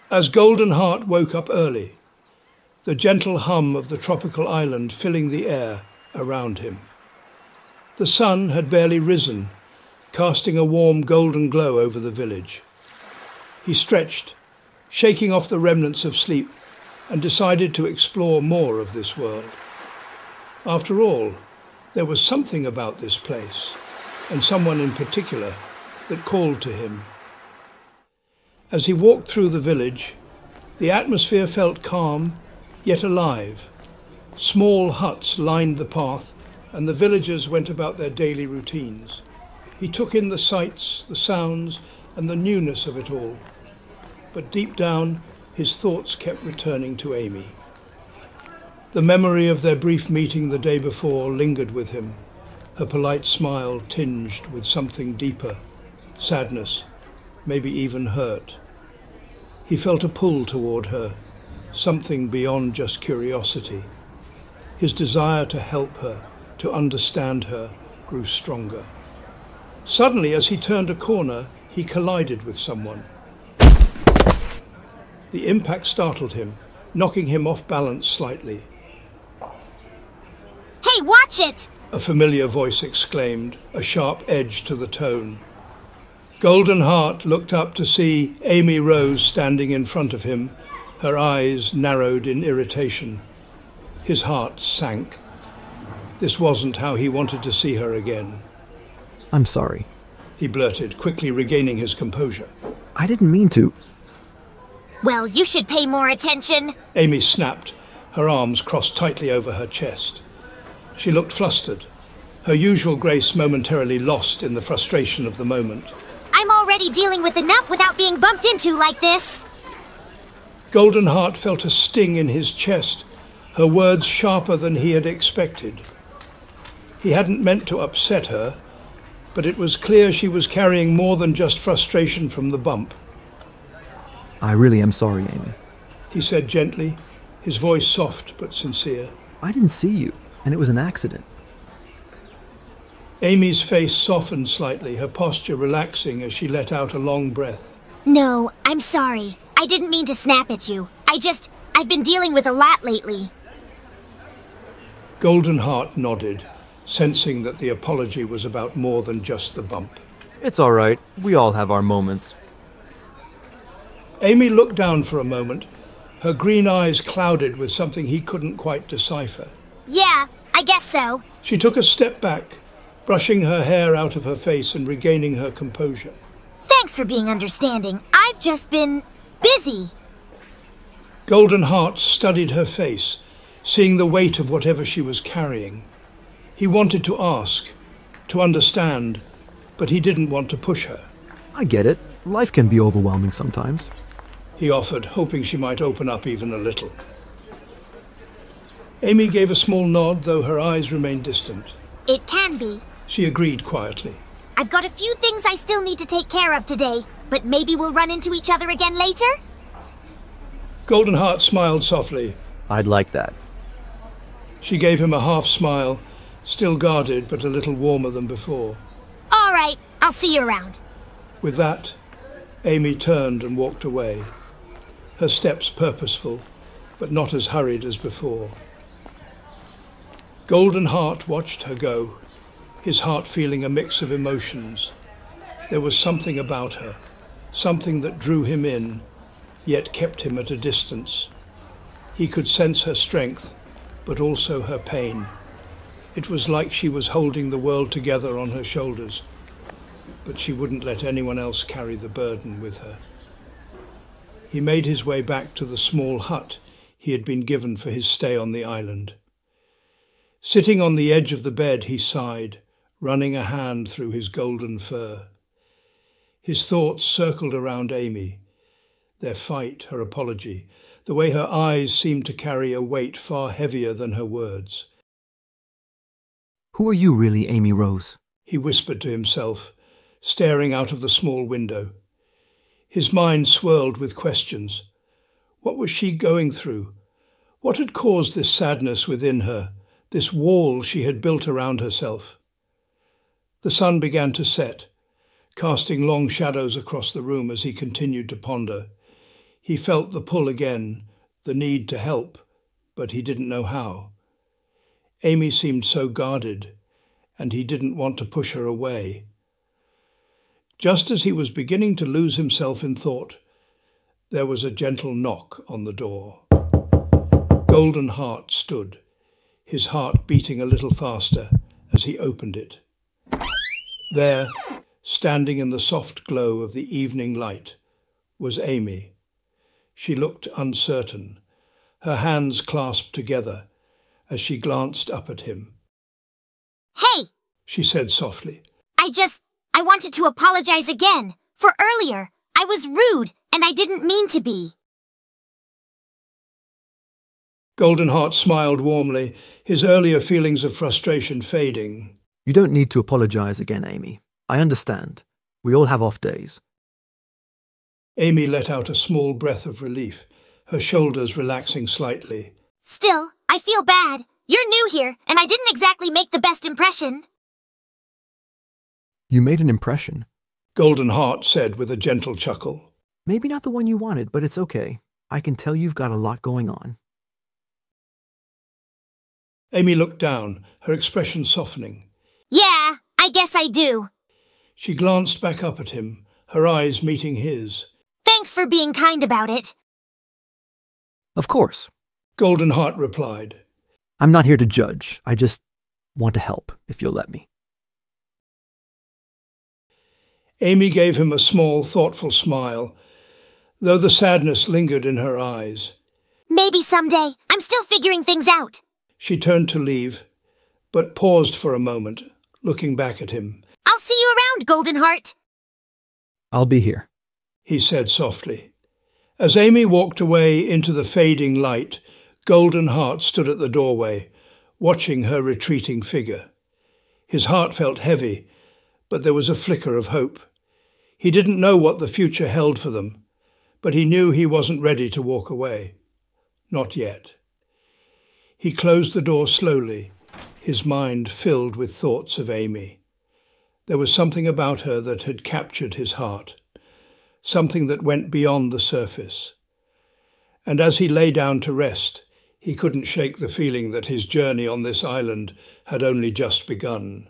As Golden Heart woke up early, the gentle hum of the tropical island filling the air around him. The sun had barely risen, casting a warm golden glow over the village. He stretched, shaking off the remnants of sleep, and decided to explore more of this world. After all, there was something about this place, and someone in particular, that called to him. As he walked through the village, the atmosphere felt calm, yet alive. Small huts lined the path, and the villagers went about their daily routines. He took in the sights, the sounds, and the newness of it all. But deep down, his thoughts kept returning to Amy. The memory of their brief meeting the day before lingered with him, her polite smile tinged with something deeper, sadness, maybe even hurt. He felt a pull toward her, something beyond just curiosity. His desire to help her, to understand her, grew stronger. Suddenly, as he turned a corner, he collided with someone. The impact startled him, knocking him off balance slightly. Hey, watch it! A familiar voice exclaimed, a sharp edge to the tone. Golden Heart looked up to see Amy Rose standing in front of him, her eyes narrowed in irritation. His heart sank. This wasn't how he wanted to see her again. I'm sorry, he blurted, quickly regaining his composure. I didn't mean to. Well, you should pay more attention. Amy snapped, her arms crossed tightly over her chest. She looked flustered, her usual grace momentarily lost in the frustration of the moment. I'm already dealing with enough without being bumped into like this. Golden Heart felt a sting in his chest, her words sharper than he had expected. He hadn't meant to upset her, but it was clear she was carrying more than just frustration from the bump. I really am sorry, Amy, he said gently, his voice soft but sincere. I didn't see you, and it was an accident. Amy's face softened slightly, her posture relaxing as she let out a long breath. No, I'm sorry. I didn't mean to snap at you. I've been dealing with a lot lately. Golden Heart nodded, sensing that the apology was about more than just the bump. It's all right. We all have our moments. Amy looked down for a moment, her green eyes clouded with something he couldn't quite decipher. Yeah, I guess so. She took a step back, brushing her hair out of her face and regaining her composure. Thanks for being understanding. I've just been busy. Golden Heart studied her face, seeing the weight of whatever she was carrying. He wanted to ask, to understand, but he didn't want to push her. I get it. Life can be overwhelming sometimes, he offered, hoping she might open up even a little. Amy gave a small nod, though her eyes remained distant. It can be, she agreed quietly. I've got a few things I still need to take care of today, but maybe we'll run into each other again later? Golden Heart smiled softly. I'd like that. She gave him a half smile, still guarded but a little warmer than before. All right, I'll see you around. With that, Amy turned and walked away, her steps purposeful, but not as hurried as before. Golden Heart watched her go, his heart feeling a mix of emotions. There was something about her, something that drew him in, yet kept him at a distance. He could sense her strength, but also her pain. It was like she was holding the world together on her shoulders, but she wouldn't let anyone else carry the burden with her. He made his way back to the small hut he had been given for his stay on the island. Sitting on the edge of the bed, he sighed, running a hand through his golden fur. His thoughts circled around Amy, their fight, her apology, the way her eyes seemed to carry a weight far heavier than her words. Who are you really, Amy Rose? He whispered to himself, staring out of the small window. His mind swirled with questions. What was she going through? What had caused this sadness within her, this wall she had built around herself? The sun began to set, casting long shadows across the room as he continued to ponder. He felt the pull again, the need to help, but he didn't know how. Amy seemed so guarded, and he didn't want to push her away. Just as he was beginning to lose himself in thought, there was a gentle knock on the door. Golden Heart stood, his heart beating a little faster as he opened it. There, standing in the soft glow of the evening light, was Amy. She looked uncertain, her hands clasped together as she glanced up at him. Hey! She said softly. I wanted to apologize again. For earlier, I was rude, and I didn't mean to be. Golden Heart smiled warmly, his earlier feelings of frustration fading. You don't need to apologize again, Amy. I understand. We all have off days. Amy let out a small breath of relief, her shoulders relaxing slightly. Still, I feel bad. You're new here, and I didn't exactly make the best impression. You made an impression. Golden Heart said with a gentle chuckle. Maybe not the one you wanted, but it's okay. I can tell you've got a lot going on. Amy looked down, her expression softening. Yeah, I guess I do. She glanced back up at him, her eyes meeting his. Thanks for being kind about it. Of course. Golden Heart replied. I'm not here to judge. I just want to help, if you'll let me. Amy gave him a small, thoughtful smile, though the sadness lingered in her eyes. Maybe someday. I'm still figuring things out. She turned to leave, but paused for a moment, looking back at him. I'll see you around, Golden Heart. I'll be here, he said softly. As Amy walked away into the fading light, Golden Heart stood at the doorway, watching her retreating figure. His heart felt heavy, but there was a flicker of hope. He didn't know what the future held for them, but he knew he wasn't ready to walk away. Not yet. He closed the door slowly, his mind filled with thoughts of Amy. There was something about her that had captured his heart, something that went beyond the surface. And as he lay down to rest, he couldn't shake the feeling that his journey on this island had only just begun.